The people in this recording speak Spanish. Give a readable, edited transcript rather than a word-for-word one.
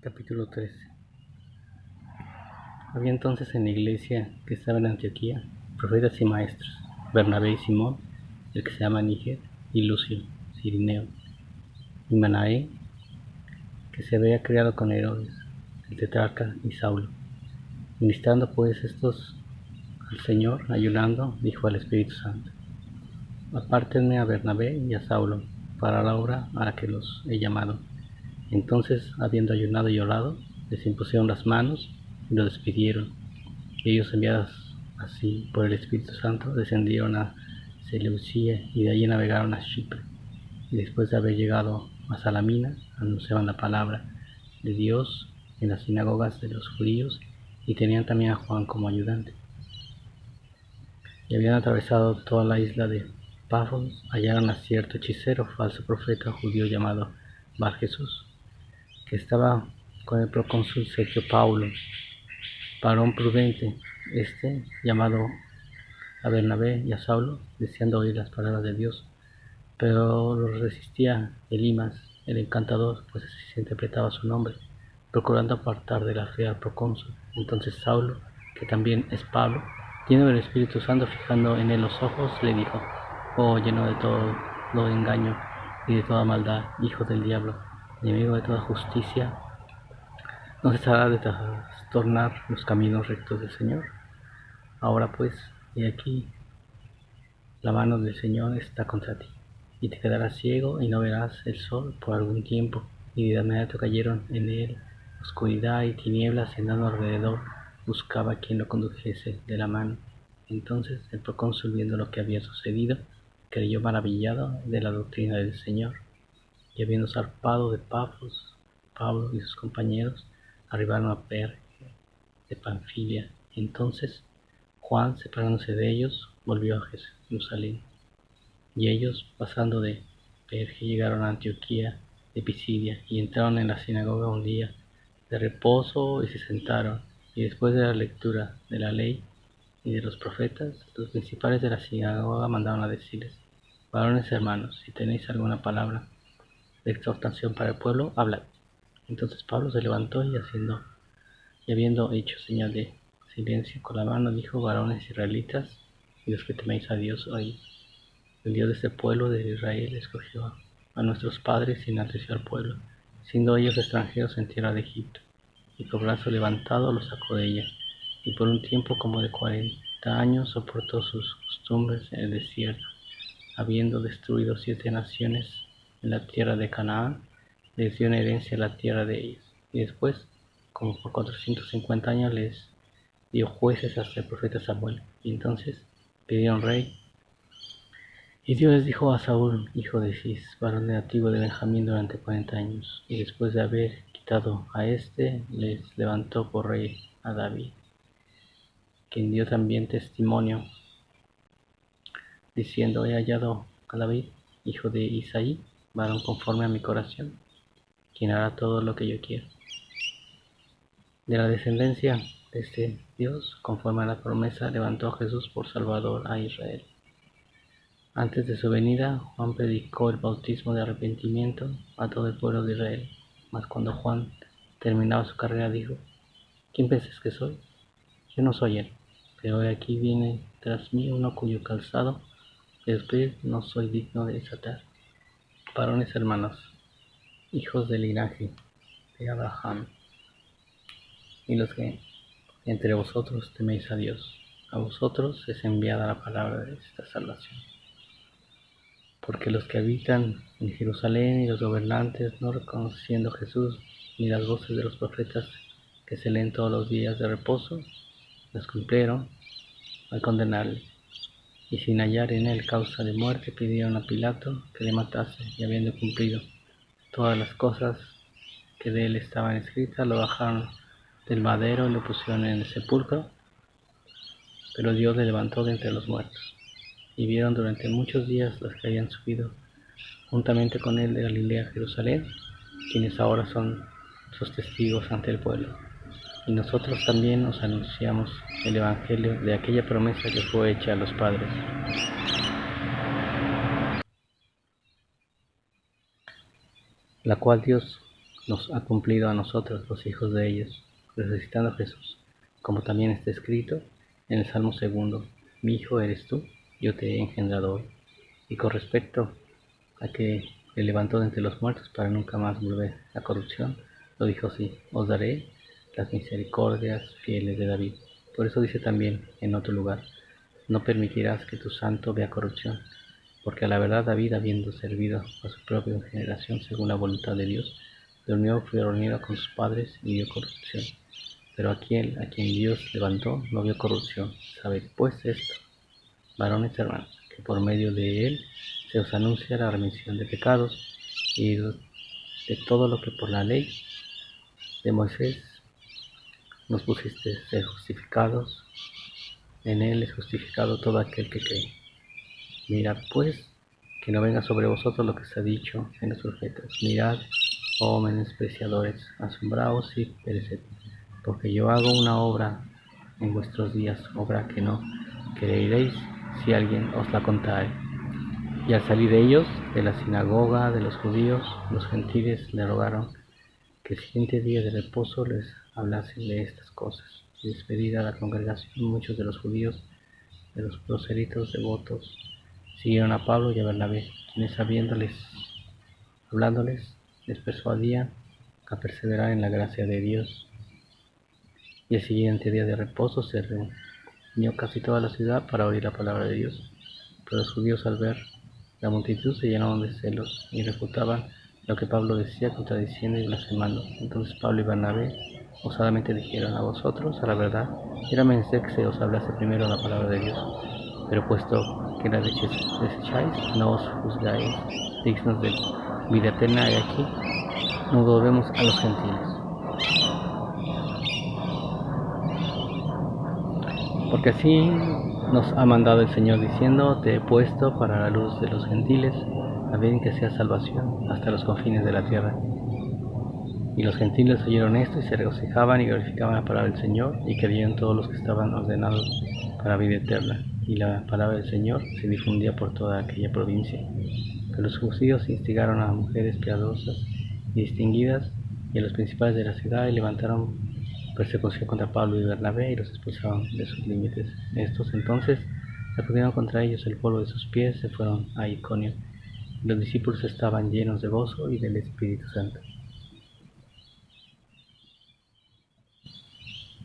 Capítulo 13. Había entonces en la iglesia que estaba en Antioquía profetas y maestros, Bernabé y Simón, el que se llama Níger, y Lucio, Cirineo, y Manaén, que se había criado con Herodes, el tetrarca, y Saulo. Ministrando pues estos al Señor, ayunando, dijo al Espíritu Santo: Apártenme a Bernabé y a Saulo para la obra a la que los he llamado. Entonces, habiendo ayunado y orado, les impusieron las manos y los despidieron. Y ellos, enviados así por el Espíritu Santo, descendieron a Seleucia y de allí navegaron a Chipre. Y después de haber llegado a Salamina, anunciaban la palabra de Dios en las sinagogas de los judíos, y tenían también a Juan como ayudante. Y habían atravesado toda la isla de Pafos, hallaron a cierto hechicero, falso profeta judío llamado Bar Jesús, que estaba con el procónsul Sergio Paulo, varón prudente. Llamado a Bernabé y a Saulo, deseando oír las palabras de Dios, pero los resistía Elimas, el encantador, pues así se interpretaba su nombre, procurando apartar de la fe al procónsul. Entonces Saulo, que también es Pablo, lleno del Espíritu Santo, fijando en él los ojos, le dijo: Oh, lleno de todo engaño y de toda maldad, hijo del diablo, enemigo de toda justicia, ¿no cesará de trastornar los caminos rectos del Señor? Ahora pues, he aquí, la mano del Señor está contra ti, y te quedarás ciego y no verás el sol por algún tiempo. Y de inmediato cayeron en él oscuridad y tinieblas, y andando alrededor buscaba quien lo condujese de la mano. Entonces el procónsul, viendo lo que había sucedido, creyó maravillado de la doctrina del Señor. Y habiendo zarpado de Pafos, Pablo y sus compañeros arribaron a Perge de Panfilia. Entonces Juan, separándose de ellos, volvió a Jerusalén. Y ellos, pasando de Perge, llegaron a Antioquía de Pisidia, y entraron en la sinagoga un día de reposo, y se sentaron. Y después de la lectura de la ley y de los profetas, los principales de la sinagoga mandaron a decirles: Varones hermanos, si tenéis alguna palabra de exhortación para el pueblo, hablad. Entonces Pablo se levantó y habiendo hecho señal de silencio con la mano, dijo: Varones israelitas, y los que teméis a Dios, oíd. El Dios de este pueblo de Israel escogió a nuestros padres y enalteció al pueblo, siendo ellos extranjeros en tierra de Egipto, y con brazo levantado los sacó de ella, y por un tiempo como de 40 años soportó sus costumbres en el desierto. Habiendo destruido 7 naciones en la tierra de Canaán, les dio en herencia la tierra de ellos, y después, como por 450 años, les dio jueces hasta el profeta Samuel. Y entonces pidieron rey. Y Dios les dijo a Saúl, hijo de Cis, varón nativo de Benjamín, durante 40 años. Y después de haber quitado a les levantó por rey a David, quien dio también testimonio, diciendo: He hallado a David, hijo de Isaí, varón conforme a mi corazón, quien hará todo lo que yo quiero. De la descendencia de este Dios, conforme a la promesa, levantó a Jesús por Salvador a Israel. Antes de su venida, Juan predicó el bautismo de arrepentimiento a todo el pueblo de Israel. Mas cuando Juan terminaba su carrera, dijo: ¿Quién pensáis que soy? Yo no soy él, pero he aquí viene tras mí uno cuyo calzado de pies no soy digno de desatar. Varones hermanos, hijos del linaje de Abraham, y los que entre vosotros teméis a Dios, a vosotros es enviada la palabra de esta salvación. Porque los que habitan en Jerusalén y los gobernantes, no reconociendo a Jesús ni las voces de los profetas que se leen todos los días de reposo, las cumplieron al condenarle. Y sin hallar en él causa de muerte, pidieron a Pilato que le matase. Y habiendo cumplido todas las cosas que de él estaban escritas, lo bajaron del madero y lo pusieron en el sepulcro. Pero Dios le levantó de entre los muertos. Y vieron durante muchos días los que habían subido juntamente con él de Galilea a Jerusalén, quienes ahora son sus testigos ante el pueblo. Y nosotros también os anunciamos el evangelio de aquella promesa que fue hecha a los padres, la cual Dios nos ha cumplido a nosotros, los hijos de ellos, resucitando a Jesús, como también está escrito en el Salmo 2: mi hijo eres tú, yo te he engendrado hoy. Y con respecto a que le levantó de entre los muertos para nunca más volver a corrupción, lo dijo así: os daré las misericordias fieles de David. Por eso dice también en otro lugar: no permitirás que tu santo vea corrupción, porque a la verdad David, habiendo servido a su propia generación según la voluntad de Dios, durmió, fue reunido con sus padres y vio corrupción. Pero aquel a quien Dios levantó no vio corrupción. Sabed pues esto, varones hermanos, que por medio de él se os anuncia la remisión de pecados, y de todo lo que por la ley de Moisés nos pusiste ser justificados, en él es justificado todo aquel que cree. Mirad pues, que no venga sobre vosotros lo que se ha dicho en los profetas: mirad, oh menospreciadores, asombraos y pereced, porque yo hago una obra en vuestros días, obra que no creeréis si alguien os la contare. Y al salir ellos de la sinagoga de los judíos, los gentiles le rogaron que el siguiente día de reposo les hablasen de estas cosas. Y despedida la congregación, muchos de los judíos, de los proselitos devotos, siguieron a Pablo y a Bernabé, quienes hablándoles, les persuadían a perseverar en la gracia de Dios. Y el siguiente día de reposo se reunió casi toda la ciudad para oír la palabra de Dios. Pero los judíos, al ver la multitud, se llenaron de celos y refutaban lo que Pablo decía, contradiciendo y blasfemando. Entonces Pablo y Bernabé osadamente dijeron: a vosotros, a la verdad, era menester que se os hablase primero la palabra de Dios. Pero puesto que la desecháis, no os juzgáis dignos de vida eterna, y aquí no volvemos a los gentiles. Porque así nos ha mandado el Señor, diciendo: te he puesto para la luz de los gentiles, a fin que sea salvación hasta los confines de la tierra. Y los gentiles oyeron esto y se regocijaban y glorificaban la palabra del Señor, y creyeron todos los que estaban ordenados para vida eterna. Y la palabra del Señor se difundía por toda aquella provincia. Pero los judíos instigaron a mujeres piadosas y distinguidas y a los principales de la ciudad, y levantaron persecución contra Pablo y Bernabé y los expulsaron de sus límites. Estos entonces, sacudieron contra ellos el polvo de sus pies, se fueron a Iconio. Los discípulos estaban llenos de gozo y del Espíritu Santo,